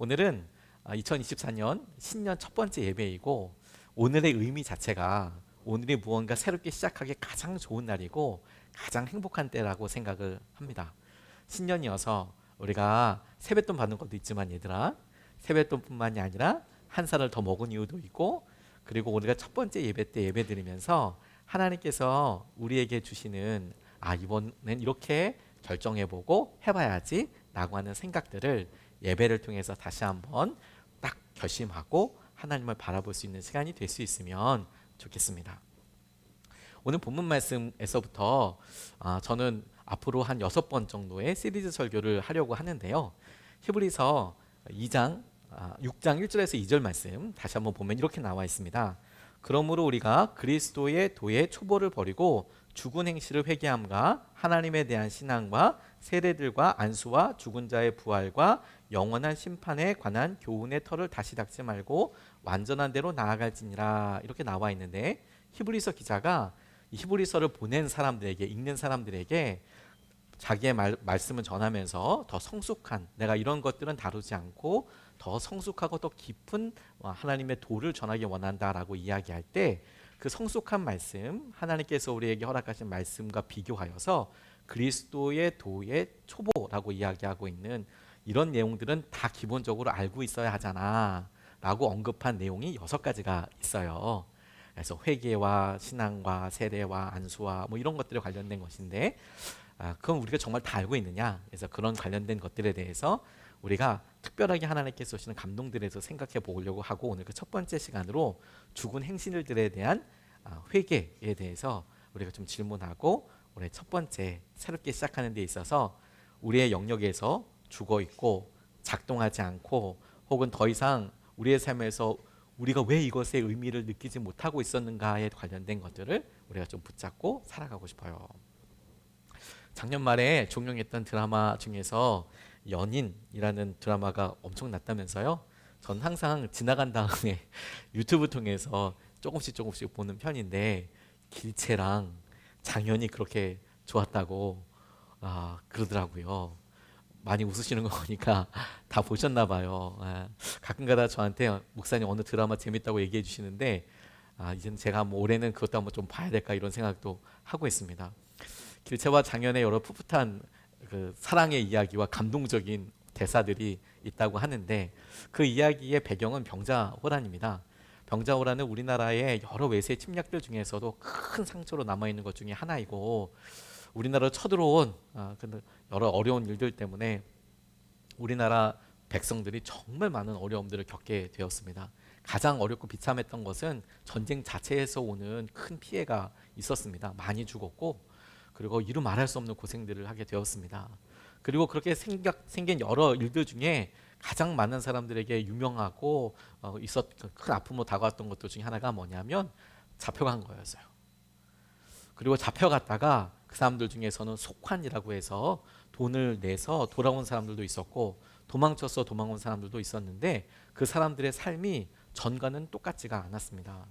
오늘은 2024년 신년 첫 번째 예배이고 오늘의 의미 자체가 오늘이 무언가 새롭게 시작하기 가장 좋은 날이고 가장 행복한 때라고 생각을 합니다. 신년이어서 우리가 세뱃돈 받는 것도 있지만 얘들아, 세뱃돈뿐만이 아니라 한 살을 더 먹은 이유도 있고, 그리고 우리가 첫 번째 예배 때 예배 드리면서 하나님께서 우리에게 주시는 이번엔 이렇게 결정해보고 해봐야지 라고 하는 생각들을 예배를 통해서 다시 한번 딱 결심하고 하나님을 바라볼 수 있는 시간이 될 수 있으면 좋겠습니다. 오늘 본문 말씀에서부터 저는 앞으로 한 6번 정도의 시리즈 설교를 하려고 하는데요. 히브리서 6장 1절에서 2절 말씀 다시 한번 보면 이렇게 나와 있습니다. 그러므로 우리가 그리스도의 도의 초보를 버리고 죽은 행실을 회개함과 하나님에 대한 신앙과 세례들과 안수와 죽은 자의 부활과 영원한 심판에 관한 교훈의 털을 다시 닦지 말고 완전한 대로 나아갈지니라, 이렇게 나와 있는데, 히브리서 기자가 이 히브리서를 보낸 사람들에게, 읽는 사람들에게 자기의 말씀을 전하면서 더 성숙한, 내가 이런 것들은 다루지 않고 더 성숙하고 더 깊은 하나님의 도를 전하기 원한다라고 이야기할 때, 그 성숙한 말씀, 하나님께서 우리에게 허락하신 말씀과 비교하여서 그리스도의 도의 초보라고 이야기하고 있는 이런 내용들은 다 기본적으로 알고 있어야 하잖아 라고 언급한 내용이 6가지가 있어요. 그래서 회개와 신앙과 세례와 안수와 뭐 이런 것들에 관련된 것인데, 그건 우리가 정말 다 알고 있느냐? 그래서 그런 관련된 것들에 대해서 우리가 특별하게 하나님께서 주시는 감동들에서 생각해 보려고 하고, 오늘 그 첫 번째 시간으로 죽은 행실들에 대한 회개에 대해서 우리가 좀 질문하고, 올해 첫 번째 새롭게 시작하는 데 있어서 우리의 영역에서 죽어 있고 작동하지 않고 혹은 더 이상 우리의 삶에서 우리가 왜 이것의 의미를 느끼지 못하고 있었는가에 관련된 것들을 우리가 좀 붙잡고 살아가고 싶어요. 작년 말에 종영했던 드라마 중에서 연인이라는 드라마가 엄청났다면서요. 전 항상 지나간 다음에 유튜브 통해서 조금씩 보는 편인데, 길채랑 장현이 그렇게 좋았다고 그러더라고요. 많이 웃으시는 거 보니까 다 보셨나 봐요. 가끔가다 저한테 목사님 어느 드라마 재밌다고 얘기해 주시는데, 이제는 제가 뭐 올해는 그것도 한번 좀 봐야 될까 이런 생각도 하고 있습니다. 길채와 장현의 여러 풋풋한 그 사랑의 이야기와 감동적인 대사들이 있다고 하는데, 그 이야기의 배경은 병자호란입니다. 병자호란은 우리나라의 여러 외세 침략들 중에서도 큰 상처로 남아있는 것 중에 하나이고, 우리나라로 쳐들어온 여러 어려운 일들 때문에 우리나라 백성들이 정말 많은 어려움들을 겪게 되었습니다. 가장 어렵고 비참했던 것은 전쟁 자체에서 오는 큰 피해가 있었습니다. 많이 죽었고, 그리고 이루 말할 수 없는 고생들을 하게 되었습니다. 그리고 그렇게 생긴 여러 일들 중에 가장 많은 사람들에게 유명하고 큰 아픔으로 다가왔던 것들 중에 하나가 뭐냐면 잡혀간 거였어요. 그리고 잡혀갔다가 그 사람들 중에서는 속환이라고 해서 돈을 내서 돌아온 사람들도 있었고, 도망쳐서 도망온 사람들도 있었는데, 그 사람들의 삶이 전과는 똑같지가 않았습니다.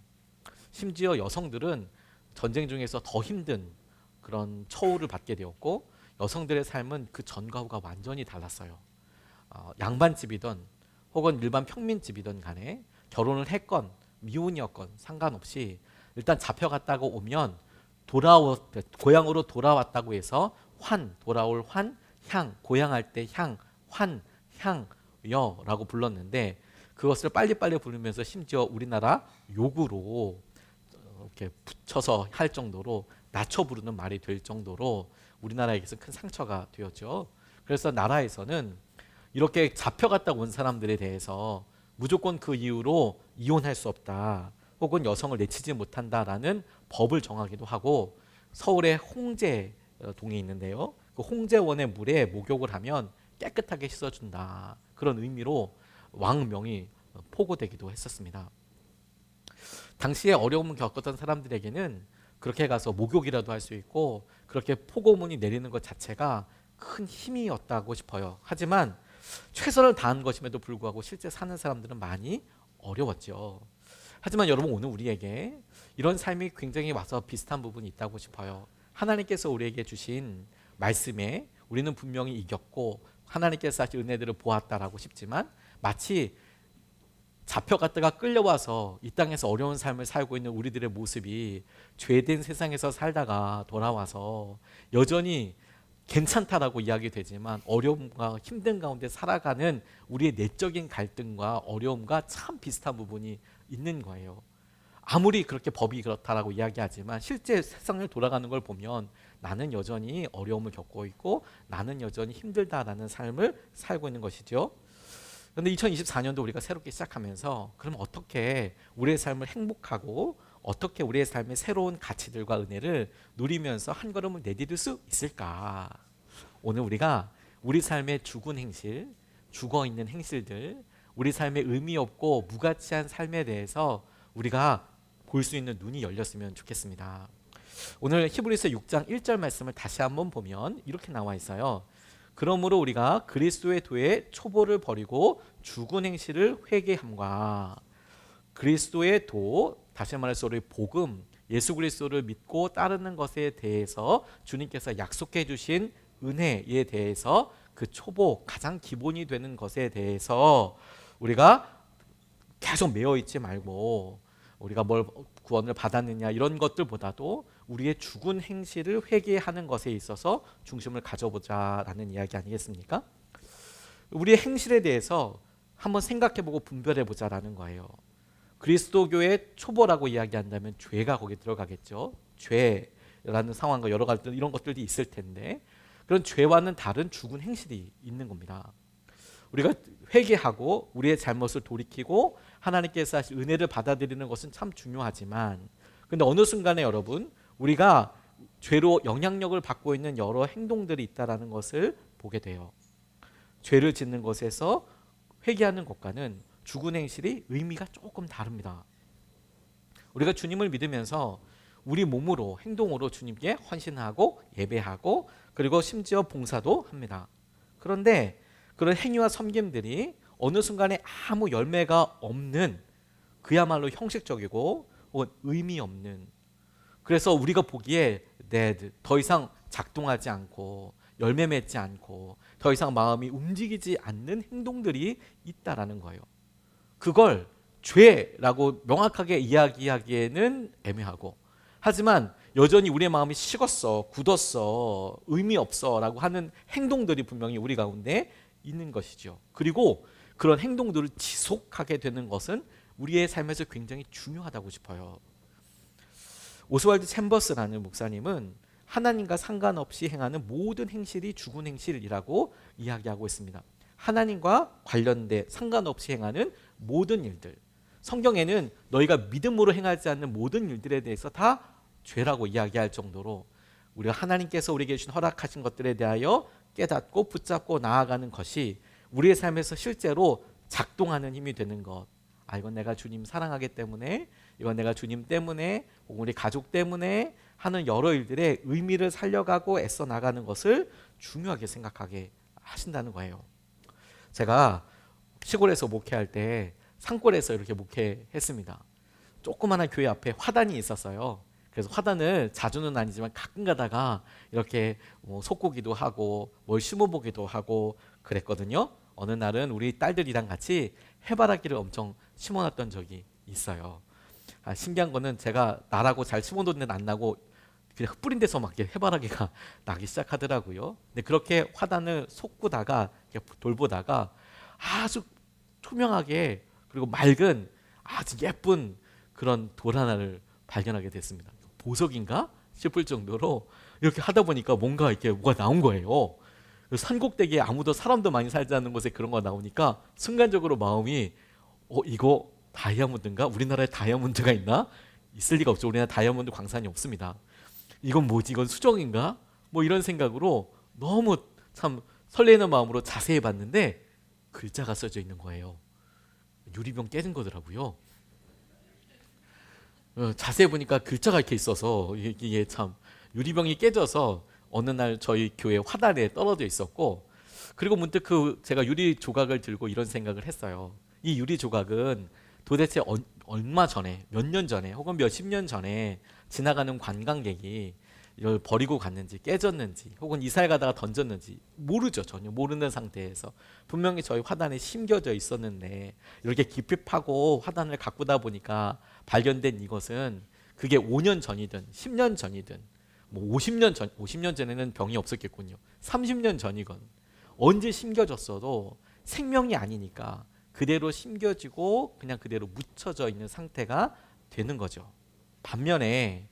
심지어 여성들은 전쟁 중에서 더 힘든 그런 처우를 받게 되었고, 여성들의 삶은 그 전과 후가 완전히 달랐어요. 양반집이든 혹은 일반 평민집이든 간에 결혼을 했건 미혼이었건 상관없이 일단 잡혀갔다고 오면 고향으로 돌아왔다고 해서 돌아올 향, 고향할 때 향, 향여라고 불렀는데, 그것을 빨리빨리 부르면서 심지어 우리나라 욕으로 이렇게 붙여서 할 정도로 낮춰 부르는 말이 될 정도로 우리나라에게서 큰 상처가 되었죠. 그래서 나라에서는 이렇게 잡혀갔다 온 사람들에 대해서 무조건 그 이유로 이혼할 수 없다, 혹은 여성을 내치지 못한다라는 법을 정하기도 하고, 서울의 홍제동이 있는데요, 그 홍제원의 물에 목욕을 하면 깨끗하게 씻어준다, 그런 의미로 왕명이 포고되기도 했었습니다. 당시에 어려움을 겪었던 사람들에게는 그렇게 가서 목욕이라도 할 수 있고 그렇게 포고문이 내리는 것 자체가 큰 힘이었다고 싶어요. 하지만 최선을 다한 것임에도 불구하고 실제 사는 사람들은 많이 어려웠죠. 하지만 여러분, 오늘 우리에게 이런 삶이 굉장히 와서 비슷한 부분이 있다고 싶어요. 하나님께서 우리에게 주신 말씀에 우리는 분명히 이겼고 하나님께서 하신 은혜들을 보았다라고 싶지만 마치 잡혀갔다가 끌려와서 이 땅에서 어려운 삶을 살고 있는 우리들의 모습이 죄된 세상에서 살다가 돌아와서 여전히 괜찮다라고 이야기되지만 어려움과 힘든 가운데 살아가는 우리의 내적인 갈등과 어려움과 참 비슷한 부분이 있는 거예요. 아무리 그렇게 법이 그렇다라고 이야기하지만 실제 세상을 돌아가는 걸 보면 나는 여전히 어려움을 겪고 있고 나는 여전히 힘들다라는 삶을 살고 있는 것이죠. 그런데 2024년도 우리가 새롭게 시작하면서 그럼 어떻게 우리의 삶을 행복하고 어떻게 우리의 삶의 새로운 가치들과 은혜를 누리면서 한 걸음을 내디딜 수 있을까? 오늘 우리가 우리 삶의 죽은 행실, 죽어 있는 행실들, 우리 삶의 의미 없고 무가치한 삶에 대해서 우리가 볼 수 있는 눈이 열렸으면 좋겠습니다. 오늘 히브리서 6장 1절 말씀을 다시 한번 보면 이렇게 나와 있어요. 그러므로 우리가 그리스도의 도에 초보를 버리고 죽은 행실을 회개함과 그리스도의 도, 다시 말해서 우리 복음, 예수 그리스도를 믿고 따르는 것에 대해서 주님께서 약속해 주신 은혜에 대해서 그 초보, 가장 기본이 되는 것에 대해서 우리가 계속 매여 있지 말고 우리가 뭘 구원을 받았느냐 이런 것들보다도 우리의 죽은 행실을 회개하는 것에 있어서 중심을 가져보자라는 이야기 아니겠습니까? 우리의 행실에 대해서 한번 생각해보고 분별해보자라는 거예요. 그리스도교의 초보라고 이야기한다면 죄가 거기 들어가겠죠. 죄라는 상황과 여러 가지 이런 것들이 있을 텐데 그런 죄와는 다른 죽은 행실이 있는 겁니다. 우리가 회개하고 우리의 잘못을 돌이키고 하나님께서 하신 은혜를 받아들이는 것은 참 중요하지만 근데 어느 순간에 여러분 우리가 죄로 영향력을 받고 있는 여러 행동들이 있다는 것을 보게 돼요. 죄를 짓는 것에서 회개하는 것과는 죽은 행실이 의미가 조금 다릅니다. 우리가 주님을 믿으면서 우리 몸으로 행동으로 주님께 헌신하고 예배하고 그리고 심지어 봉사도 합니다. 그런데 그런 행위와 섬김들이 어느 순간에 아무 열매가 없는 그야말로 형식적이고 의미 없는 그래서 우리가 보기에 더 이상 작동하지 않고 열매 맺지 않고 더 이상 마음이 움직이지 않는 행동들이 있다라는 거예요. 그걸 죄라고 명확하게 이야기하기에는 애매하고 하지만 여전히 우리의 마음이 식었어, 굳었어, 의미 없어 라고 하는 행동들이 분명히 우리 가운데 있는 것이죠. 그리고 그런 행동들을 지속하게 되는 것은 우리의 삶에서 굉장히 중요하다고 싶어요. 오스왈드 챔버스라는 목사님은 하나님과 상관없이 행하는 모든 행실이 죽은 행실이라고 이야기하고 있습니다. 하나님과 관련돼 상관없이 행하는 모든 일들, 성경에는 너희가 믿음으로 행하지 않는 모든 일들에 대해서 다 죄라고 이야기할 정도로 우리가 하나님께서 우리에게 주신 허락하신 것들에 대하여 깨닫고 붙잡고 나아가는 것이 우리의 삶에서 실제로 작동하는 힘이 되는 것. 이건 내가 주님 사랑하기 때문에, 이건 내가 주님 때문에, 혹은 우리 가족 때문에 하는 여러 일들의 의미를 살려가고 애써 나가는 것을 중요하게 생각하게 하신다는 거예요. 제가 시골에서 목회할 때 산골에서 이렇게 목회했습니다. 조그마한 교회 앞에 화단이 있었어요. 그래서 화단을 자주는 아니지만 가끔 가다가 이렇게 솟구기도 하고 뭘 심어보기도 하고 그랬거든요. 어느 날은 우리 딸들이랑 같이 해바라기를 엄청 심어놨던 적이 있어요. 신기한 거는 제가 나라고 잘 심어놓는 안 나고 그냥 흩뿌린 데서 막 해바라기가 나기 시작하더라고요. 근데 그렇게 화단을 솟구다가 돌보다가 아주 투명하게 그리고 맑은 아주 예쁜 그런 돌 하나를 발견하게 됐습니다. 보석인가 싶을 정도로 이렇게 하다 보니까 뭔가 이렇게 뭐가 나온 거예요. 산꼭대기에 아무도 사람도 많이 살지 않는 곳에 그런 거 나오니까 순간적으로 마음이 이거 다이아몬드인가? 우리나라에 다이아몬드가 있나? 있을 리가 없죠. 우리나라 다이아몬드 광산이 없습니다. 이건 뭐지? 이건 수정인가? 뭐 이런 생각으로 너무 참 설레는 마음으로 자세히 봤는데 글자가 써져 있는 거예요. 유리병 깨진 거더라고요. 자세히 보니까 글자가 이렇게 있어서 이게 참 유리병이 깨져서 어느 날 저희 교회 화단에 떨어져 있었고 그리고 문득 제가 유리 조각을 들고 이런 생각을 했어요. 이 유리 조각은 도대체 얼마 전에 몇 년 전에 혹은 몇십 년 전에 지나가는 관광객이 이걸 버리고 갔는지 깨졌는지 혹은 이사를 가다가 던졌는지 모르죠. 전혀 모르는 상태에서 분명히 저희 화단에 심겨져 있었는데 이렇게 깊이 파고 화단을 가꾸다 보니까 발견된 이것은 그게 5년 전이든 10년 전이든 뭐 50년 전에는 병이 없었겠군요. 30년 전이건 언제 심겨졌어도 생명이 아니니까 그대로 심겨지고 그냥 그대로 묻혀져 있는 상태가 되는 거죠. 반면에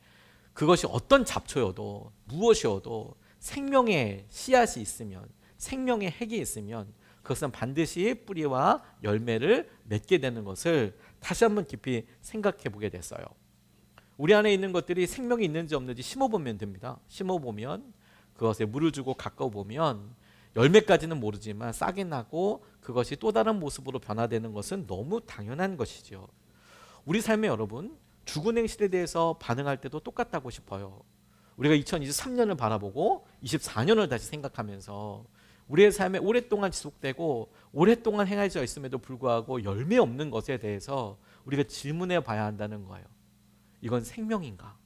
그것이 어떤 잡초여도 무엇이어도 생명의 씨앗이 있으면 생명의 핵이 있으면 그것은 반드시 뿌리와 열매를 맺게 되는 것을 다시 한번 깊이 생각해 보게 됐어요. 우리 안에 있는 것들이 생명이 있는지 없는지 심어보면 됩니다. 심어보면 그것에 물을 주고 가꿔보면 열매까지는 모르지만 싹이 나고 그것이 또 다른 모습으로 변화되는 것은 너무 당연한 것이죠. 우리 삶의 여러분 죽은 행실에 대해서 반응할 때도 똑같다고 싶어요. 우리가 2023년을 바라보고 24년을 다시 생각하면서 우리의 삶에 오랫동안 지속되고 오랫동안 행해져 있음에도 불구하고 열매 없는 것에 대해서 우리가 질문해 봐야 한다는 거예요. 이건 생명인가?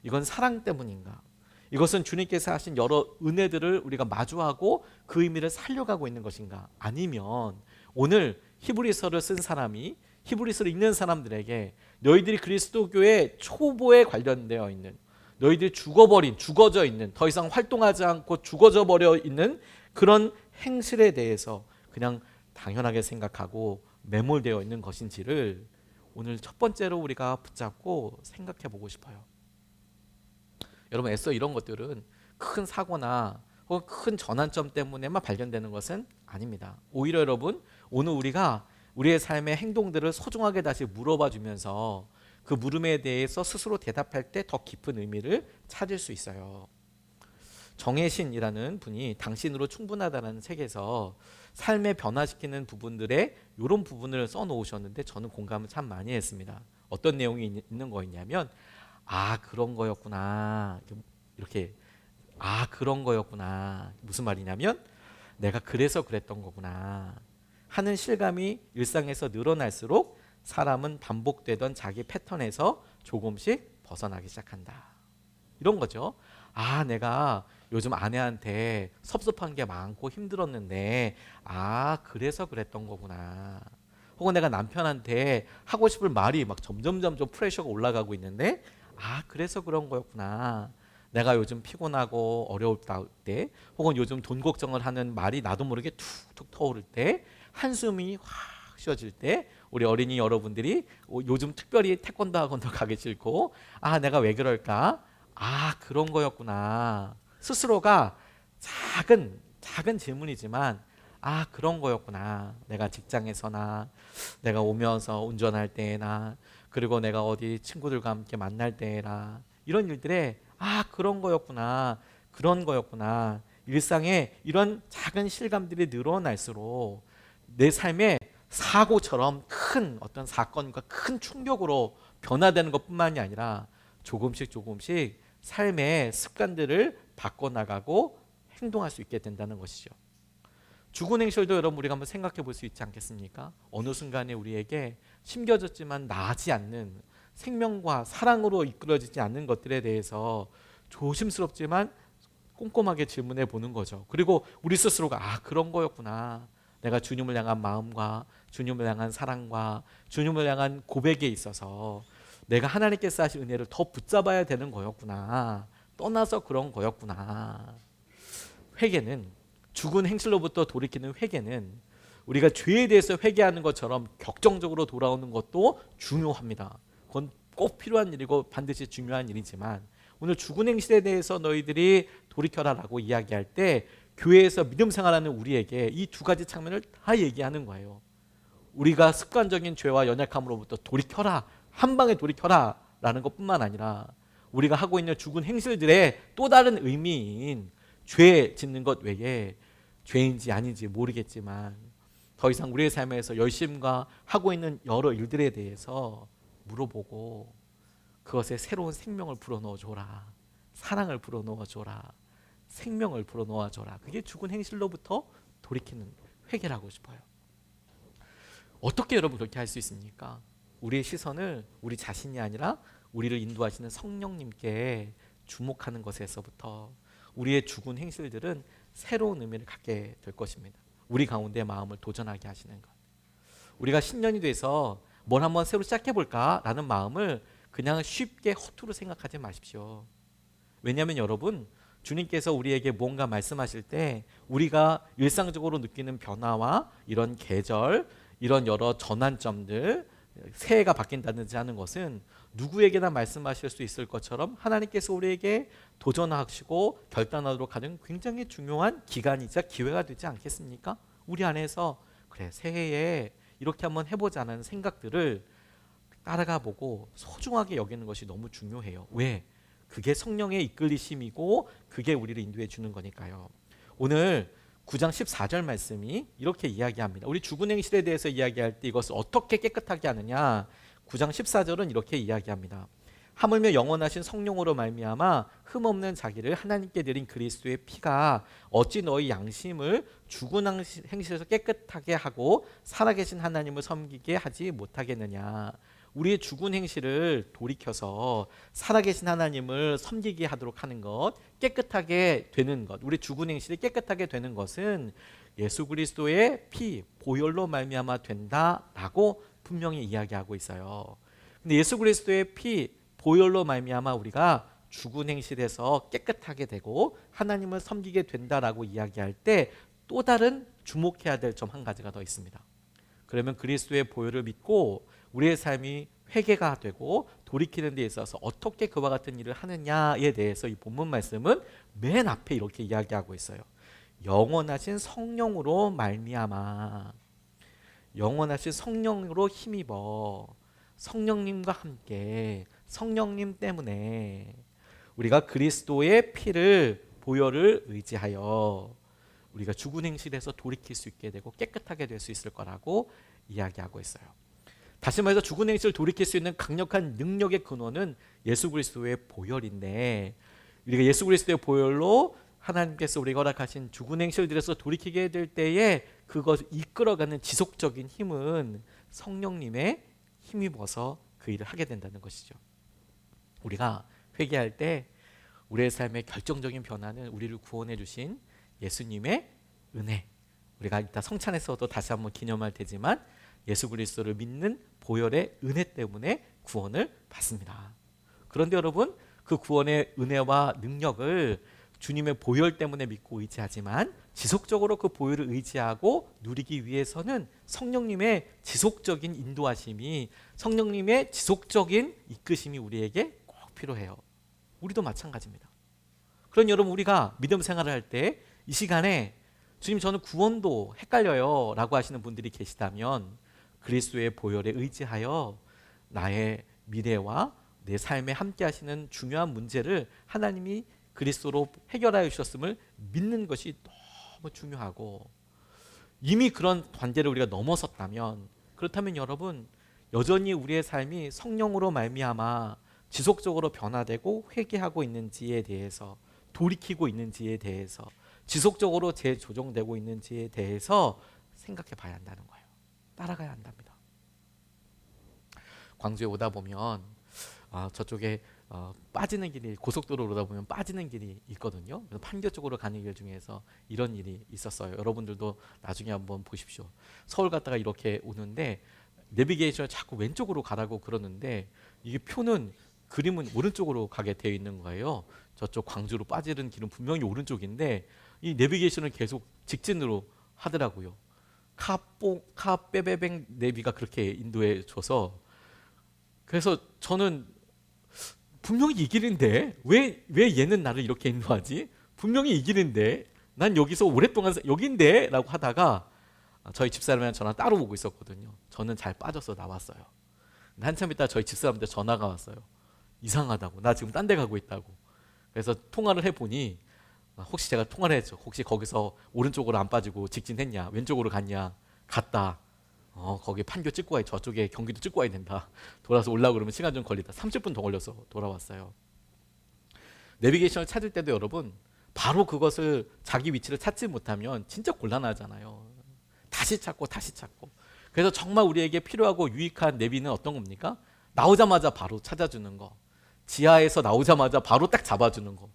이건 사랑 때문인가? 이것은 주님께서 하신 여러 은혜들을 우리가 마주하고 그 의미를 살려가고 있는 것인가? 아니면 오늘 히브리서를 쓴 사람이 히브리서를 읽는 사람들에게 너희들이 그리스도교의 초보에 관련되어 있는 너희들이 죽어져 있는 더 이상 활동하지 않고 죽어져 버려 있는 그런 행실에 대해서 그냥 당연하게 생각하고 매몰되어 있는 것인지를 오늘 첫 번째로 우리가 붙잡고 생각해 보고 싶어요. 여러분 애써 이런 것들은 큰 사고나 혹은 큰 전환점 때문에만 발견되는 것은 아닙니다. 오히려 여러분 오늘 우리가 우리의 삶의 행동들을 소중하게 다시 물어봐 주면서 그 물음에 대해서 스스로 대답할 때 더 깊은 의미를 찾을 수 있어요. 정혜신이라는 분이 당신으로 충분하다는 책에서 삶에 변화시키는 부분들의 이런 부분을 써놓으셨는데 저는 공감을 참 많이 했습니다. 어떤 내용이 있는 거였냐면 아 그런 거였구나 이렇게 아 그런 거였구나 무슨 말이냐면 내가 그래서 그랬던 거구나 하는 실감이 일상에서 늘어날수록 사람은 반복되던 자기 패턴에서 조금씩 벗어나기 시작한다. 이런 거죠. 아 내가 요즘 아내한테 섭섭한 게 많고 힘들었는데 아 그래서 그랬던 거구나. 혹은 내가 남편한테 하고 싶을 말이 막 점점 프레셔가 올라가고 있는데 아 그래서 그런 거였구나. 내가 요즘 피곤하고 어려울 때 혹은 요즘 돈 걱정을 하는 말이 나도 모르게 툭툭 터오를 때 한숨이 확 쉬어질 때 우리 어린이 여러분들이 요즘 특별히 태권도 학원도 가기 싫고 아 내가 왜 그럴까? 아 그런 거였구나. 스스로가 작은 질문이지만 아 그런 거였구나. 내가 직장에서나 내가 오면서 운전할 때나 그리고 내가 어디 친구들과 함께 만날 때나 이런 일들에 아 그런 거였구나. 그런 거였구나. 일상에 이런 작은 실감들이 늘어날수록 내 삶에 사고처럼 큰 어떤 사건과 큰 충격으로 변화되는 것뿐만이 아니라 조금씩 삶의 습관들을 바꿔나가고 행동할 수 있게 된다는 것이죠. 죽은 행실도 여러분 우리가 한번 생각해 볼 수 있지 않겠습니까? 어느 순간에 우리에게 심겨졌지만 나지 않는 생명과 사랑으로 이끌어지지 않는 것들에 대해서 조심스럽지만 꼼꼼하게 질문해 보는 거죠. 그리고 우리 스스로가 아 그런 거였구나. 내가 주님을 향한 마음과 주님을 향한 사랑과 주님을 향한 고백에 있어서 내가 하나님께서 하신 은혜를 더 붙잡아야 되는 거였구나. 떠나서 그런 거였구나. 회개는 죽은 행실로부터 돌이키는 회개는 우리가 죄에 대해서 회개하는 것처럼 격정적으로 돌아오는 것도 중요합니다. 그건 꼭 필요한 일이고 반드시 중요한 일이지만 오늘 죽은 행실에 대해서 너희들이 돌이켜라라고 이야기할 때 교회에서 믿음 생활하는 우리에게 이 두 가지 측면을 다 얘기하는 거예요. 우리가 습관적인 죄와 연약함으로부터 돌이켜라. 한 방에 돌이켜라 라는 것뿐만 아니라 우리가 하고 있는 죽은 행실들의 또 다른 의미인 죄 짓는 것 외에 죄인지 아닌지 모르겠지만 더 이상 우리의 삶에서 열심과 하고 있는 여러 일들에 대해서 물어보고 그것에 새로운 생명을 불어넣어 줘라. 사랑을 불어넣어 줘라. 생명을 불어넣어 줘라. 그게 죽은 행실로부터 돌이키는 회개라고 싶어요. 어떻게 여러분 그렇게 할 수 있습니까? 우리의 시선을 우리 자신이 아니라 우리를 인도하시는 성령님께 주목하는 것에서부터 우리의 죽은 행실들은 새로운 의미를 갖게 될 것입니다. 우리 가운데 마음을 도전하게 하시는 것. 우리가 신년이 돼서 뭘 한번 새로 시작해 볼까라는 마음을 그냥 쉽게 허투루 생각하지 마십시오. 왜냐하면 여러분, 주님께서 우리에게 뭔가 말씀하실 때 우리가 일상적으로 느끼는 변화와 이런 계절, 이런 여러 전환점들, 새해가 바뀐다든지 하는 것은 누구에게나 말씀하실 수 있을 것처럼 하나님께서 우리에게 도전하시고 결단하도록 하는 굉장히 중요한 기간이자 기회가 되지 않겠습니까? 우리 안에서 그래, 새해에 이렇게 한번 해보자는 생각들을 따라가 보고 소중하게 여기는 것이 너무 중요해요. 왜? 그게 성령의 이끌리심이고 그게 우리를 인도해 주는 거니까요. 오늘 9장 14절 말씀이 이렇게 이야기합니다. 우리 죽은 행실에 대해서 이야기할 때 이것을 어떻게 깨끗하게 하느냐, 9장 14절은 이렇게 이야기합니다. 하물며 영원하신 성령으로 말미암아 흠없는 자기를 하나님께 드린 그리스도의 피가 어찌 너희 양심을 죽은 행실에서 깨끗하게 하고 살아계신 하나님을 섬기게 하지 못하겠느냐. 우리의 죽은 행실을 돌이켜서 살아계신 하나님을 섬기게 하도록 하는 것, 깨끗하게 되는 것, 우리 죽은 행실이 깨끗하게 되는 것은 예수 그리스도의 피, 보혈로 말미암아 된다라고 분명히 이야기하고 있어요. 근데 예수 그리스도의 피, 보혈로 말미암아 우리가 죽은 행실에서 깨끗하게 되고 하나님을 섬기게 된다라고 이야기할 때 또 다른 주목해야 될 점 한 가지가 더 있습니다. 그러면 그리스도의 보혈을 믿고 우리의 삶이 회개가 되고 돌이키는 데 있어서 어떻게 그와 같은 일을 하느냐에 대해서 이 본문 말씀은 맨 앞에 이렇게 이야기하고 있어요. 영원하신 성령으로 말미암아, 영원하신 성령으로 힘입어 성령님과 함께 성령님 때문에 우리가 그리스도의 피를 보혈을 의지하여 우리가 죽은 행실에서 돌이킬 수 있게 되고 깨끗하게 될 수 있을 거라고 이야기하고 있어요. 다시 말해서 죽은 행실을 돌이킬 수 있는 강력한 능력의 근원은 예수 그리스도의 보혈인데, 우리가 예수 그리스도의 보혈로 하나님께서 우리가 허락하신 죽은 행실들에서 돌이키게 될 때에 그것을 이끌어가는 지속적인 힘은 성령님의 힘입어서 그 일을 하게 된다는 것이죠. 우리가 회개할 때 우리의 삶의 결정적인 변화는 우리를 구원해 주신 예수님의 은혜, 우리가 이따 성찬에서도 다시 한번 기념할 테지만 예수 그리스도를 믿는 보혈의 은혜 때문에 구원을 받습니다. 그런데 여러분, 그 구원의 은혜와 능력을 주님의 보혈 때문에 믿고 의지하지만 지속적으로 그 보혈을 의지하고 누리기 위해서는 성령님의 지속적인 인도하심이, 성령님의 지속적인 이끄심이 우리에게 꼭 필요해요. 우리도 마찬가지입니다. 그런 여러분, 우리가 믿음 생활을 할 때 이 시간에 주님, 저는 구원도 헷갈려요 라고 하시는 분들이 계시다면 그리스도의 보혈에 의지하여 나의 미래와 내 삶에 함께 하시는 중요한 문제를 하나님이 그리스도로 해결하여 주셨음을 믿는 것이 너무 중요하고, 이미 그런 관계를 우리가 넘어섰다면, 그렇다면 여러분, 여전히 우리의 삶이 성령으로 말미암아 지속적으로 변화되고 회개하고 있는지에 대해서, 돌이키고 있는지에 대해서, 지속적으로 재조정되고 있는지에 대해서 생각해 봐야 한다는 거예요. 따라가야 한답니다. 광주에 오다 보면 저쪽에 빠지는 길이, 고속도로로 오다 보면 빠지는 길이 있거든요. 그래서 판교 쪽으로 가는 길 중에서 이런 일이 있었어요. 여러분들도 나중에 한번 보십시오. 서울 갔다가 이렇게 오는데 내비게이션을 자꾸 왼쪽으로 가라고 그러는데 이게 표는, 그림은 오른쪽으로 가게 되어 있는 거예요. 저쪽 광주로 빠지는 길은 분명히 오른쪽인데 이 내비게이션을 계속 직진으로 하더라고요. 카빼베뱅 내비가 그렇게 인도해 줘서, 그래서 저는 분명히 이 길인데 왜 얘는 나를 이렇게 인도하지? 분명히 이 길인데 난 여기서 오랫동안 여긴데 라고 하다가 저희 집사람이랑 저랑 따로 보고 있었거든요. 저는 잘 빠져서 나왔어요. 한참 있다 저희 집사람한테 전화가 왔어요. 이상하다고, 나 지금 딴 데 가고 있다고. 그래서 통화를 해보니, 혹시 제가 통화를 했죠. 혹시 거기서 오른쪽으로 안 빠지고 직진했냐, 왼쪽으로 갔냐. 갔다. 거기 판교 찍고 와야, 저쪽에 경기도 찍고 와야 된다. 돌아서 올라오고 그러면 시간 좀 걸리다. 30분 더 걸려서 돌아왔어요. 내비게이션을 찾을 때도 여러분, 바로 그것을, 자기 위치를 찾지 못하면 진짜 곤란하잖아요. 다시 찾고 다시 찾고. 그래서 정말 우리에게 필요하고 유익한 내비는 어떤 겁니까? 나오자마자 바로 찾아주는 거. 지하에서 나오자마자 바로 딱 잡아주는 거.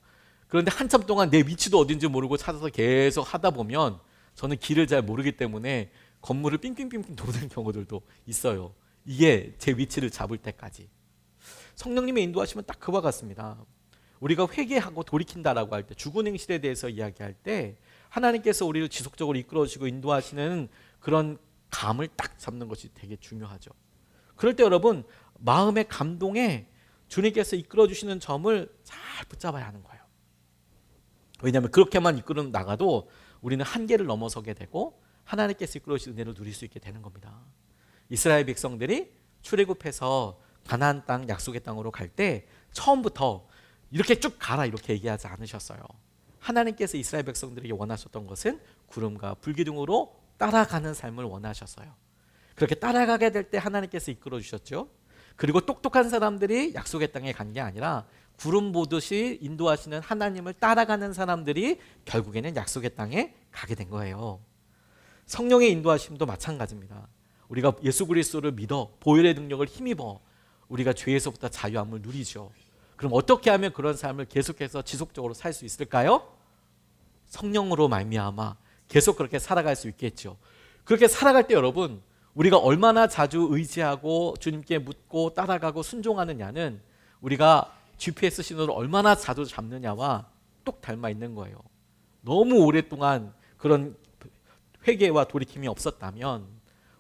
그런데 한참 동안 내 위치도 어딘지 모르고 찾아서 계속 하다 보면 저는 길을 잘 모르기 때문에 건물을 삥삥삥삥 도는 경우들도 있어요. 이게 제 위치를 잡을 때까지. 성령님의 인도하시면 딱 그와 같습니다. 우리가 회개하고 돌이킨다라고 할 때, 죽은 행실에 대해서 이야기할 때 하나님께서 우리를 지속적으로 이끌어주시고 인도하시는 그런 감을 딱 잡는 것이 되게 중요하죠. 그럴 때 여러분, 마음의 감동에 주님께서 이끌어주시는 점을 잘 붙잡아야 하는 거예요. 왜냐하면 그렇게만 이끌어 나가도 우리는 한계를 넘어서게 되고 하나님께서 이끌어주신 은혜를 누릴 수 있게 되는 겁니다. 이스라엘 백성들이 출애굽해서 가나안 땅, 약속의 땅으로 갈 때 처음부터 이렇게 쭉 가라 이렇게 얘기하지 않으셨어요. 하나님께서 이스라엘 백성들에게 원하셨던 것은 구름과 불기둥으로 따라가는 삶을 원하셨어요. 그렇게 따라가게 될 때 하나님께서 이끌어 주셨죠. 그리고 똑똑한 사람들이 약속의 땅에 간 게 아니라 구름 보듯이 인도하시는 하나님을 따라가는 사람들이 결국에는 약속의 땅에 가게 된 거예요. 성령의 인도하심도 마찬가지입니다. 우리가 예수 그리스도를 믿어 보혈의 능력을 힘입어 우리가 죄에서부터 자유함을 누리죠. 그럼 어떻게 하면 그런 삶을 계속해서 지속적으로 살 수 있을까요? 성령으로 말미암아 계속 그렇게 살아갈 수 있겠죠. 그렇게 살아갈 때 여러분, 우리가 얼마나 자주 의지하고 주님께 묻고 따라가고 순종하느냐는 우리가 GPS 신호를 얼마나 자주 잡느냐와 똑 닮아 있는 거예요. 너무 오랫동안 그런 회개와 돌이킴이 없었다면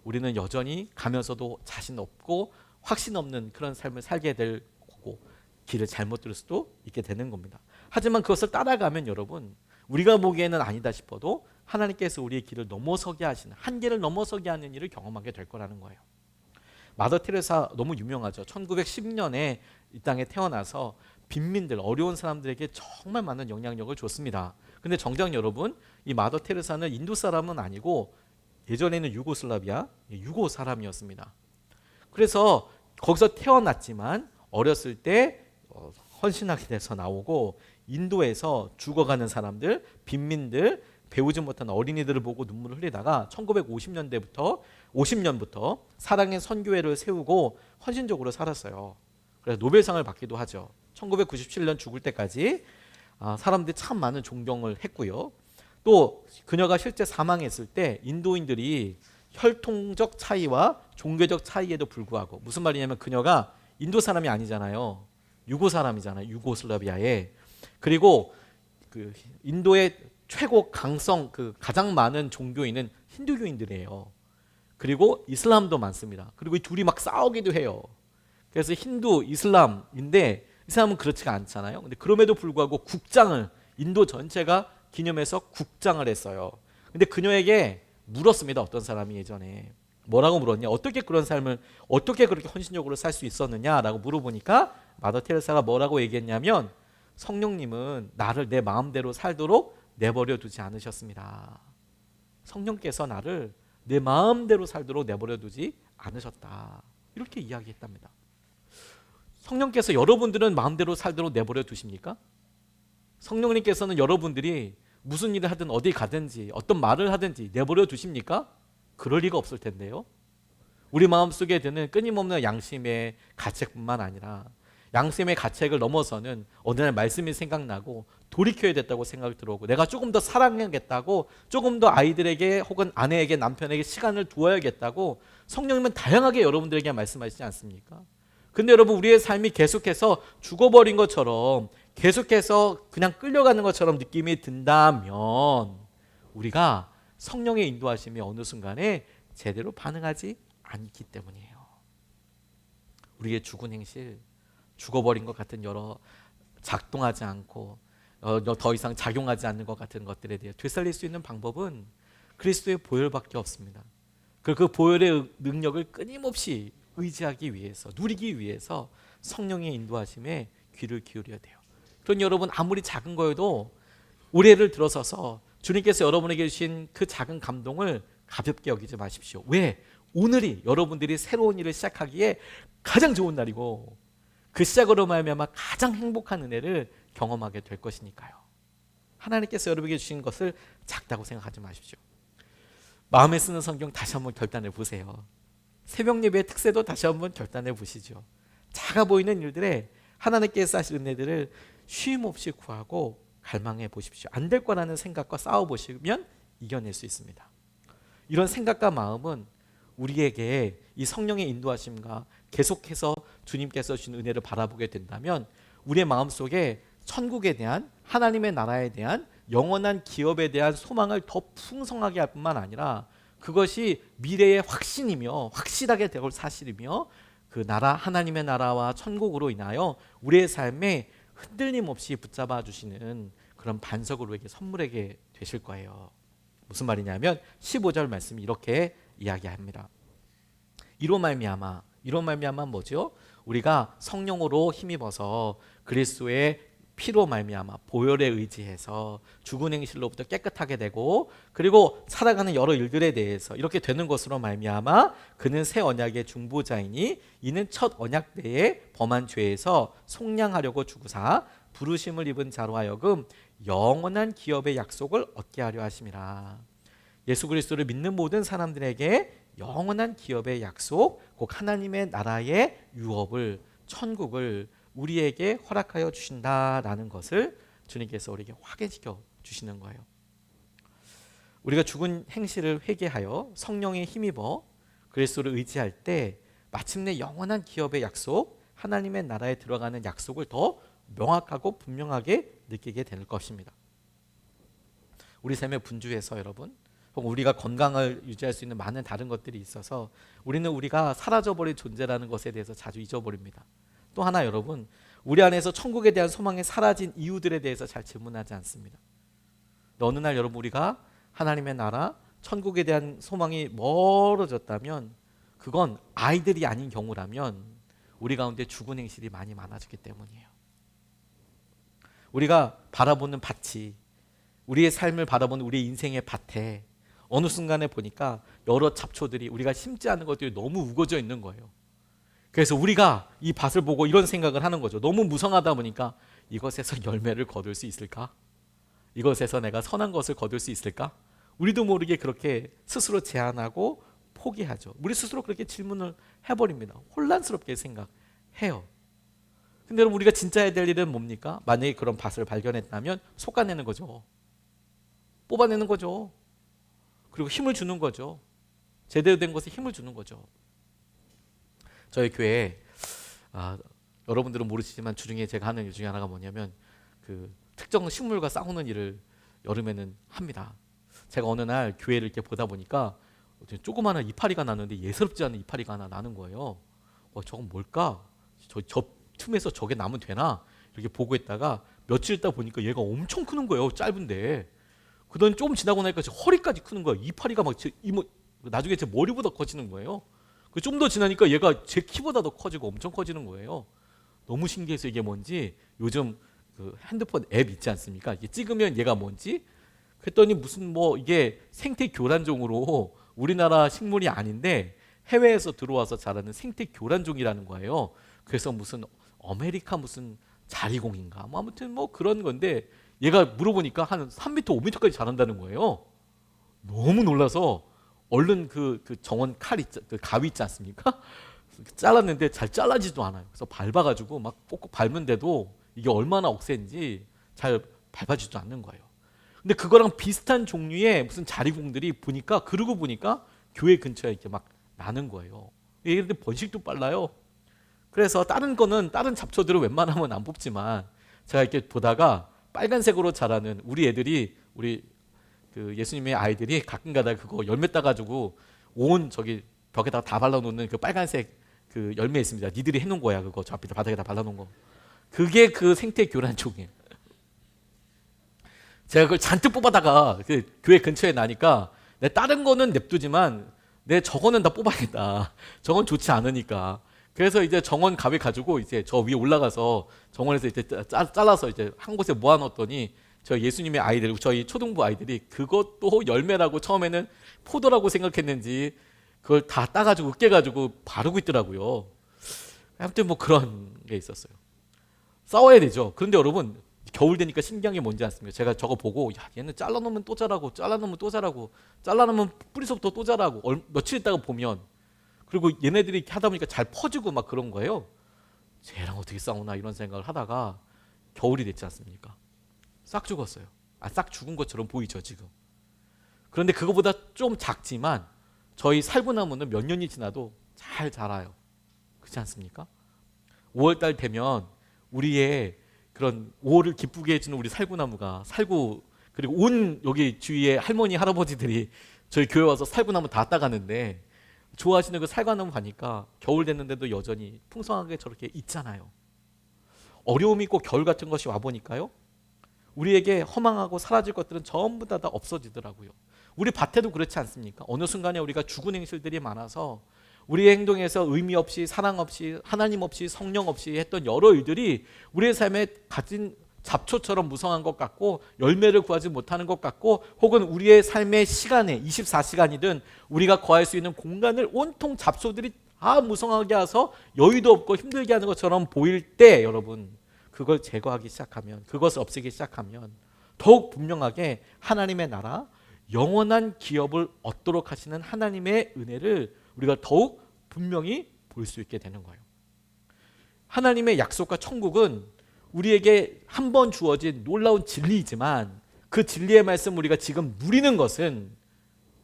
우리는 여전히 가면서도 자신 없고 확신 없는 그런 삶을 살게 될 거고 길을 잘못 들을 수도 있게 되는 겁니다. 하지만 그것을 따라가면 여러분, 우리가 보기에는 아니다 싶어도 하나님께서 우리의 길을 넘어서게 하시는, 한계를 넘어서게 하는 일을 경험하게 될 거라는 거예요. 마더 테레사 너무 유명하죠. 1910년에 이 땅에 태어나서 빈민들, 어려운 사람들에게 정말 많은 영향력을 줬습니다. 근데 정작 여러분, 이 마더 테레사는 인도 사람은 아니고 예전에는 유고슬라비아, 유고 사람이었습니다. 그래서 거기서 태어났지만 어렸을 때 헌신하게 돼서 나오고 인도에서 죽어가는 사람들, 빈민들, 배우지 못한 어린이들을 보고 눈물을 흘리다가 1950년부터 사랑의 선교회를 세우고 헌신적으로 살았어요. 그래서 노벨상을 받기도 하죠. 1997년 죽을 때까지 사람들이 참 많은 존경을 했고요. 또 그녀가 실제 사망했을 때 인도인들이 혈통적 차이와 종교적 차이에도 불구하고, 무슨 말이냐면 그녀가 인도 사람이 아니잖아요. 유고 사람이잖아요. 유고슬라비아에. 그리고 그 인도의 최고 강성, 그 가장 많은 종교인은 힌두교인들이에요. 그리고 이슬람도 많습니다. 그리고 이 둘이 막 싸우기도 해요. 그래서 힌두, 이슬람인데 이 사람은 그렇지가 않잖아요. 근데 그럼에도 불구하고 국장을, 인도 전체가 기념해서 국장을 했어요. 근데 그녀에게 물었습니다. 어떤 사람이 예전에 뭐라고 물었냐, 어떻게 그런 삶을, 어떻게 그렇게 헌신적으로 살 수 있었느냐라고 물어보니까 마더 테레사가 뭐라고 얘기했냐면, 성령님은 나를 내 마음대로 살도록 내버려 두지 않으셨습니다. 성령께서 나를 내 마음대로 살도록 내버려 두지 않으셨다, 이렇게 이야기했답니다. 성령께서 여러분들은 마음대로 살도록 내버려 두십니까? 성령님께서는 여러분들이 무슨 일을 하든 어디 가든지 어떤 말을 하든지 내버려 두십니까? 그럴 리가 없을 텐데요. 우리 마음속에 드는 끊임없는 양심의 가책뿐만 아니라 양심의 가책을 넘어서는 어느 날 말씀이 생각나고 돌이켜야 됐다고 생각이 들어오고, 내가 조금 더 사랑해야겠다고, 조금 더 아이들에게 혹은 아내에게, 남편에게 시간을 두어야겠다고 성령님은 다양하게 여러분들에게 말씀하시지 않습니까? 근데 여러분, 우리의 삶이 계속해서 죽어버린 것처럼, 계속해서 그냥 끌려가는 것처럼 느낌이 든다면 우리가 성령의 인도하심이 어느 순간에 제대로 반응하지 않기 때문이에요. 우리의 죽은 행실, 죽어버린 것 같은 여러 작동하지 않고 더 이상 작용하지 않는 것 같은 것들에 대해 되살릴 수 있는 방법은 그리스도의 보혈밖에 없습니다. 그 보혈의 능력을 끊임없이 의지하기 위해서, 누리기 위해서 성령의 인도하심에 귀를 기울여야 돼요. 그러니 여러분, 아무리 작은 거여도 올해를 들어서서 주님께서 여러분에게 주신 그 작은 감동을 가볍게 여기지 마십시오. 왜? 오늘이 여러분들이 새로운 일을 시작하기에 가장 좋은 날이고 그 시작으로 말미암아 가장 행복한 은혜를 경험하게 될 것이니까요. 하나님께서 여러분에게 주신 것을 작다고 생각하지 마십시오. 마음에 쓰는 성경 다시 한번 결단해 보세요. 새벽 예배의 특세도 다시 한번 결단해 보시죠. 작아 보이는 일들에 하나님께서 하실 은혜들을 쉼 없이 구하고 갈망해 보십시오. 안 될 거라는 생각과 싸워 보시면 이겨낼 수 있습니다. 이런 생각과 마음은 우리에게 이 성령의 인도하심과 계속해서 주님께서 주신 은혜를 바라보게 된다면 우리의 마음속에 천국에 대한, 하나님의 나라에 대한, 영원한 기업에 대한 소망을 더 풍성하게 할 뿐만 아니라 그것이 미래의 확신이며 확실하게 될 사실이며 그 나라, 하나님의 나라와 천국으로 인하여 우리의 삶에 흔들림 없이 붙잡아 주시는 그런 반석을 우리에게 선물하게 되실 거예요. 무슨 말이냐면 15절 말씀이 이렇게 이야기합니다. 이로 말미암아 뭐죠? 우리가 성령으로 힘입어서 그리스도의 피로 말미암아 보혈에 의지해서 죽은 행실로부터 깨끗하게 되고, 그리고 살아가는 여러 일들에 대해서 이렇게 되는 것으로 말미암아 그는 새 언약의 중보자이니 이는 첫 언약 때에 범한 죄에서 속량하려고 주구사 부르심을 입은 자로 하여금 영원한 기업의 약속을 얻게 하려 하심이라. 예수 그리스도를 믿는 모든 사람들에게 영원한 기업의 약속, 곧 하나님의 나라의 유업을, 천국을 우리에게 허락하여 주신다라는 것을 주님께서 우리에게 확인시켜 주시는 거예요. 우리가 죽은 행실을 회개하여 성령에 힘입어 그리스도를 의지할 때 마침내 영원한 기업의 약속, 하나님의 나라에 들어가는 약속을 더 명확하고 분명하게 느끼게 될 것입니다. 우리 삶의 분주에서 여러분, 혹은 우리가 건강을 유지할 수 있는 많은 다른 것들이 있어서 우리는 우리가 사라져버릴 존재라는 것에 대해서 자주 잊어버립니다. 또 하나 여러분, 우리 안에서 천국에 대한 소망이 사라진 이유들에 대해서 잘 질문하지 않습니다. 어느 날 여러분 우리가 하나님의 나라, 천국에 대한 소망이 멀어졌다면 그건 아이들이 아닌 경우라면 우리 가운데 죽은 행실이 많이 많아졌기 때문이에요. 우리가 바라보는 밭이, 우리의 삶을 바라보는 우리의 인생의 밭에 어느 순간에 보니까 여러 잡초들이, 우리가 심지 않은 것들이 너무 우거져 있는 거예요. 그래서 우리가 이 밭을 보고 이런 생각을 하는 거죠. 너무 무성하다 보니까 이것에서 열매를 거둘 수 있을까? 이것에서 내가 선한 것을 거둘 수 있을까? 우리도 모르게 그렇게 스스로 제한하고 포기하죠. 우리 스스로 그렇게 질문을 해버립니다. 혼란스럽게 생각해요. 근데 여러분, 우리가 진짜 해야 될 일은 뭡니까? 만약에 그런 밭을 발견했다면 솎아내는 거죠. 뽑아내는 거죠. 그리고 힘을 주는 거죠. 제대로 된 것에 힘을 주는 거죠. 저희 교회에 여러분들은 모르시지만 주중에 제가 하는 일 중에 하나가 뭐냐면 그 특정 식물과 싸우는 일을 여름에는 합니다. 제가 어느 날 교회를 이렇게 보다 보니까 조그마한 이파리가 나는데 예사롭지 않은 이파리가 하나 나는 거예요. 저건 뭘까? 저 틈에서 저게 나면 되나? 이렇게 보고 있다가 며칠 있다 보니까 얘가 엄청 크는 거예요. 짧은데. 그다음 좀 지나고 나니까 허리까지 크는 거예요. 이파리가 막 나중에 제 머리보다 커지는 거예요. 좀 더 지나니까 얘가 제 키보다 더 커지고 엄청 커지는 거예요. 너무 신기해서 이게 뭔지 요즘 그 핸드폰 앱 있지 않습니까? 이게 찍으면 얘가 뭔지? 그랬더니 무슨 이게 생태 교란종으로 우리나라 식물이 아닌데 해외에서 들어와서 자라는 생태 교란종이라는 거예요. 그래서 무슨 아메리카 무슨 자리공인가 아무튼 그런 건데 얘가 물어보니까 한 3m, 5m까지 자란다는 거예요. 너무 놀라서 얼른 그 정원 그 가위 있지 않습니까? 잘랐는데 잘 잘라지도 않아요. 그래서 밟아가지고 막 꼭꼭 밟는데도 이게 얼마나 억센지 잘 밟아지지도 않는 거예요. 근데 그거랑 비슷한 종류의 무슨 자리공들이 그러고 보니까 교회 근처에 이렇게 막 나는 거예요. 얘네들 번식도 빨라요. 그래서 다른 잡초들은 웬만하면 안 뽑지만 제가 이렇게 보다가 빨간색으로 자라는 우리 애들이, 우리 그 예수님의 아이들이 가끔가다 그거 열매 따가지고 온 저기 벽에다가 다 발라놓는 그 빨간색 그 열매 있습니다. 니들이 해놓은 거야. 그거 저 앞에 바닥에다 발라놓은 거. 그게 그 생태 교란종이에요. 제가 그걸 잔뜩 뽑아다가 그 교회 근처에 나니까 내 다른 거는 냅두지만 내 저거는 다 뽑아야겠다. 저건 좋지 않으니까. 그래서 이제 정원 가위 가지고 이제 저 위에 올라가서 정원에서 이제 잘라서 이제 한 곳에 모아놓았더니 저 예수님의 아이들, 저희 초등부 아이들이 그것도 열매라고 처음에는 포도라고 생각했는지 그걸 다 따가지고 깨가지고 바르고 있더라고요. 아무튼 그런 게 있었어요. 싸워야 되죠. 그런데 여러분, 겨울 되니까 신기한 게 뭔지 아십니까? 제가 저거 보고 얘는 잘라놓으면 또 자라고, 잘라놓으면 또 자라고, 잘라놓으면 뿌리서부터 또 자라고, 며칠 있다가 보면, 그리고 얘네들이 이렇게 하다 보니까 잘 퍼지고 막 그런 거예요. 쟤랑 어떻게 싸우나 이런 생각을 하다가 겨울이 됐지 않습니까? 싹 죽었어요. 싹 죽은 것처럼 보이죠 지금. 그런데 그거보다 좀 작지만 저희 살구나무는 몇 년이 지나도 잘 자라요. 그렇지 않습니까? 5월달 되면 우리의 그런 5월을 기쁘게 해주는 우리 살구나무가 살구, 그리고 온 여기 주위에 할머니 할아버지들이 저희 교회 와서 살구나무 다 따가는데 좋아하시는 그 살구나무 가니까 겨울 됐는데도 여전히 풍성하게 저렇게 있잖아요. 어려움이 있고 겨울 같은 것이 와보니까요, 우리에게 허망하고 사라질 것들은 전부 다 없어지더라고요. 우리 밭에도 그렇지 않습니까? 어느 순간에 우리가 죽은 행실들이 많아서 우리의 행동에서 의미 없이, 사랑 없이, 하나님 없이, 성령 없이 했던 여러 일들이 우리의 삶에 가진 잡초처럼 무성한 것 같고 열매를 구하지 못하는 것 같고, 혹은 우리의 삶의 시간에 24시간이든 우리가 거할 수 있는 공간을 온통 잡초들이 다 무성하게 해서 여유도 없고 힘들게 하는 것처럼 보일 때, 여러분 그걸 제거하기 시작하면, 그것을 없애기 시작하면 더욱 분명하게 하나님의 나라, 영원한 기업을 얻도록 하시는 하나님의 은혜를 우리가 더욱 분명히 볼 수 있게 되는 거예요. 하나님의 약속과 천국은 우리에게 한 번 주어진 놀라운 진리이지만, 그 진리의 말씀 우리가 지금 누리는 것은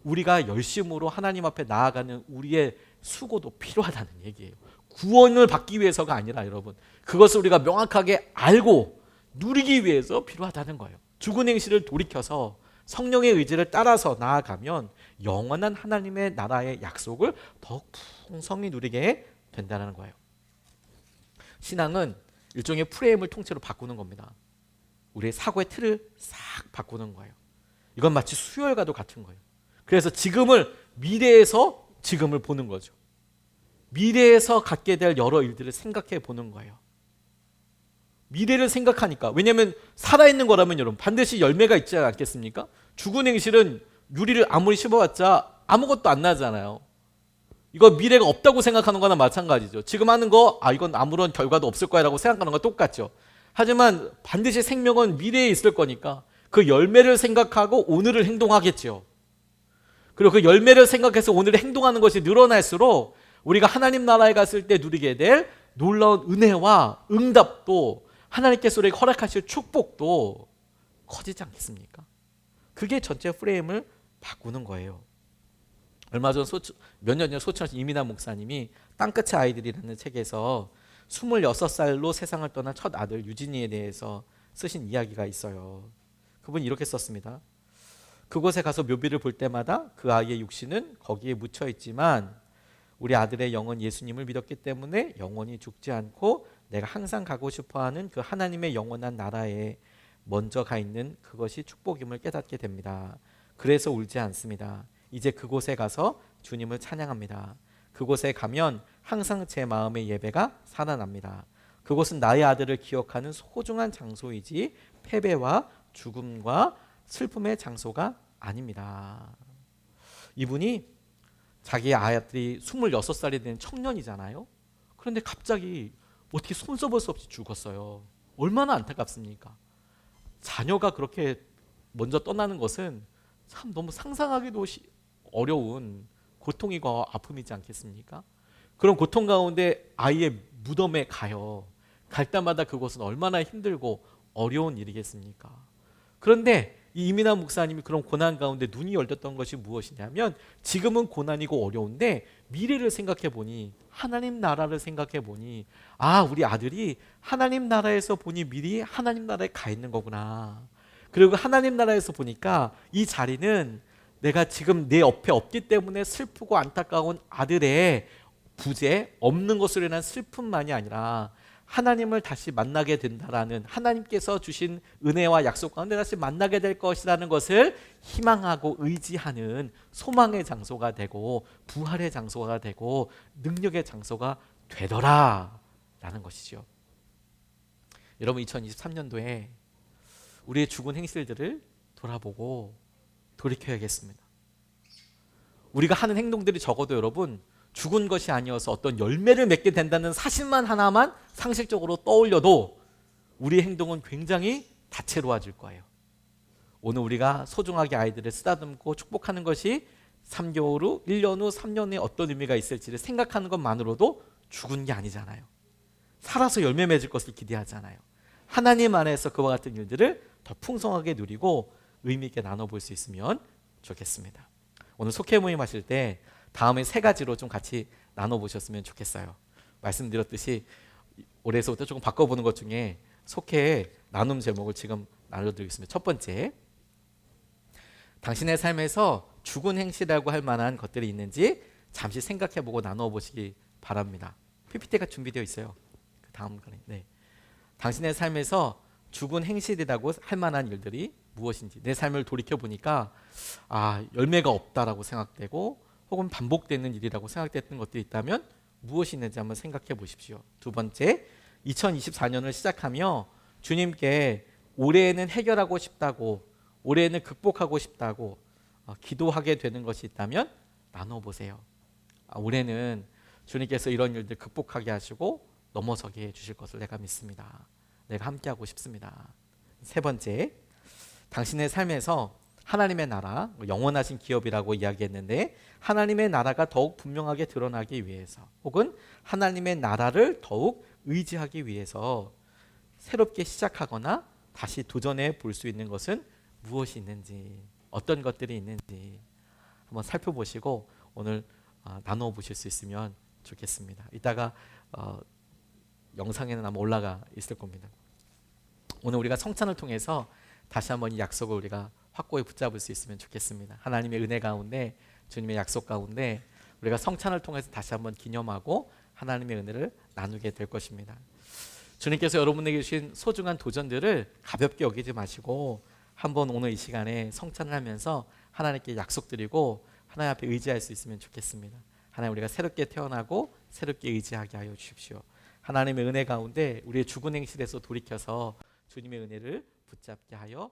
우리가 열심으로 하나님 앞에 나아가는 우리의 수고도 필요하다는 얘기예요. 구원을 받기 위해서가 아니라 여러분, 그것을 우리가 명확하게 알고 누리기 위해서 필요하다는 거예요. 죽은 행실을 돌이켜서 성령의 의지를 따라서 나아가면 영원한 하나님의 나라의 약속을 더욱 풍성히 누리게 된다는 거예요. 신앙은 일종의 프레임을 통째로 바꾸는 겁니다. 우리의 사고의 틀을 싹 바꾸는 거예요. 이건 마치 수혈과도 같은 거예요. 그래서 지금을, 미래에서 지금을 보는 거죠. 미래에서 갖게 될 여러 일들을 생각해 보는 거예요. 미래를 생각하니까, 왜냐하면 살아있는 거라면 여러분 반드시 열매가 있지 않겠습니까? 죽은 행실은 유리를 아무리 씹어봤자 아무것도 안 나잖아요. 이거 미래가 없다고 생각하는 거나 마찬가지죠. 지금 하는 거 이건 아무런 결과도 없을 거야 라고 생각하는 거 똑같죠. 하지만 반드시 생명은 미래에 있을 거니까 그 열매를 생각하고 오늘을 행동하겠죠. 그리고 그 열매를 생각해서 오늘을 행동하는 것이 늘어날수록 우리가 하나님 나라에 갔을 때 누리게 될 놀라운 은혜와 응답도, 하나님께서 우리에게 허락하실 축복도 커지지 않겠습니까? 그게 전체 프레임을 바꾸는 거예요. 얼마 전 몇 년 전 소천하신 이민환 목사님이 땅끝의 아이들이라는 책에서 26살로 세상을 떠난 첫 아들 유진이에 대해서 쓰신 이야기가 있어요. 그분이 이렇게 썼습니다. 그곳에 가서 묘비를 볼 때마다 그 아이의 육신은 거기에 묻혀 있지만 우리 아들의 영은 예수님을 믿었기 때문에 영원히 죽지 않고 내가 항상 가고 싶어하는 그 하나님의 영원한 나라에 먼저 가 있는 그것이 축복임을 깨닫게 됩니다. 그래서 울지 않습니다. 이제 그곳에 가서 주님을 찬양합니다. 그곳에 가면 항상 제 마음의 예배가 살아납니다. 그곳은 나의 아들을 기억하는 소중한 장소이지 패배와 죽음과 슬픔의 장소가 아닙니다. 이분이 자기의 아들이 26살이 된 청년이잖아요. 그런데 갑자기 어떻게 손써볼 수 없이 죽었어요. 얼마나 안타깝습니까? 자녀가 그렇게 먼저 떠나는 것은 참 너무 상상하기도 어려운 고통이고 아픔이지 않겠습니까? 그런 고통 가운데 아이의 무덤에 가요. 갈 때마다 그곳은 얼마나 힘들고 어려운 일이겠습니까? 그런데 이 이민환 목사님이 그런 고난 가운데 눈이 열렸던 것이 무엇이냐면, 지금은 고난이고 어려운데 미래를 생각해 보니, 하나님 나라를 생각해 보니, 우리 아들이 하나님 나라에서 보니 미리 하나님 나라에 가 있는 거구나. 그리고 하나님 나라에서 보니까 이 자리는 내가 지금 내 옆에 없기 때문에 슬프고 안타까운 아들의 부재, 없는 것으로 인한 슬픔만이 아니라 하나님을 다시 만나게 된다라는, 하나님께서 주신 은혜와 약속 가운데 다시 만나게 될 것이라는 것을 희망하고 의지하는 소망의 장소가 되고 부활의 장소가 되고 능력의 장소가 되더라라는 것이죠. 여러분, 2023년도에 우리의 죽은 행실들을 돌아보고 돌이켜야겠습니다. 우리가 하는 행동들이 적어도 여러분 죽은 것이 아니어서 어떤 열매를 맺게 된다는 사실만 하나만 상식적으로 떠올려도 우리의 행동은 굉장히 다채로워질 거예요. 오늘 우리가 소중하게 아이들을 쓰다듬고 축복하는 것이 3개월 후, 1년 후, 3년 후에 어떤 의미가 있을지를 생각하는 것만으로도 죽은 게 아니잖아요. 살아서 열매 맺을 것을 기대하잖아요. 하나님 안에서 그와 같은 일들을 더 풍성하게 누리고 의미 있게 나눠볼 수 있으면 좋겠습니다. 오늘 속회 모임 하실 때 다음에 세 가지로 좀 같이 나눠보셨으면 좋겠어요. 말씀드렸듯이 올해서부터 조금 바꿔보는 것 중에 속회의 나눔 제목을 지금 알려드리겠습니다. 첫 번째, 당신의 삶에서 죽은 행실이라고 할 만한 것들이 있는지 잠시 생각해보고 나눠보시기 바랍니다. PPT가 준비되어 있어요. 그 다음 거네. 네. 당신의 삶에서 죽은 행실이라고 할 만한 일들이 무엇인지, 내 삶을 돌이켜보니까 열매가 없다라고 생각되고 혹은 반복되는 일이라고 생각됐던 것들이 있다면 무엇이 있는지 한번 생각해 보십시오. 두 번째, 2024년을 시작하며 주님께 올해에는 해결하고 싶다고, 올해에는 극복하고 싶다고 기도하게 되는 것이 있다면 나눠보세요. 올해는 주님께서 이런 일들 극복하게 하시고 넘어서게 해주실 것을 내가 믿습니다. 내가 함께하고 싶습니다. 세 번째, 당신의 삶에서 하나님의 나라, 영원하신 기업이라고 이야기했는데 하나님의 나라가 더욱 분명하게 드러나기 위해서 혹은 하나님의 나라를 더욱 의지하기 위해서 새롭게 시작하거나 다시 도전해 볼 수 있는 것은 무엇이 있는지, 어떤 것들이 있는지 한번 살펴보시고 오늘 나누어 보실 수 있으면 좋겠습니다. 이따가 영상에는 아마 올라가 있을 겁니다. 오늘 우리가 성찬을 통해서 다시 한번 이 약속을 우리가 확고히 붙잡을 수 있으면 좋겠습니다. 하나님의 은혜 가운데, 주님의 약속 가운데 우리가 성찬을 통해서 다시 한번 기념하고 하나님의 은혜를 나누게 될 것입니다. 주님께서 여러분에게 주신 소중한 도전들을 가볍게 여기지 마시고 한번 오늘 이 시간에 성찬을 하면서 하나님께 약속드리고 하나님 앞에 의지할 수 있으면 좋겠습니다. 하나님, 우리가 새롭게 태어나고 새롭게 의지하게 하여 주십시오. 하나님의 은혜 가운데 우리의 죽은 행실에서 돌이켜서 주님의 은혜를 붙잡게 하여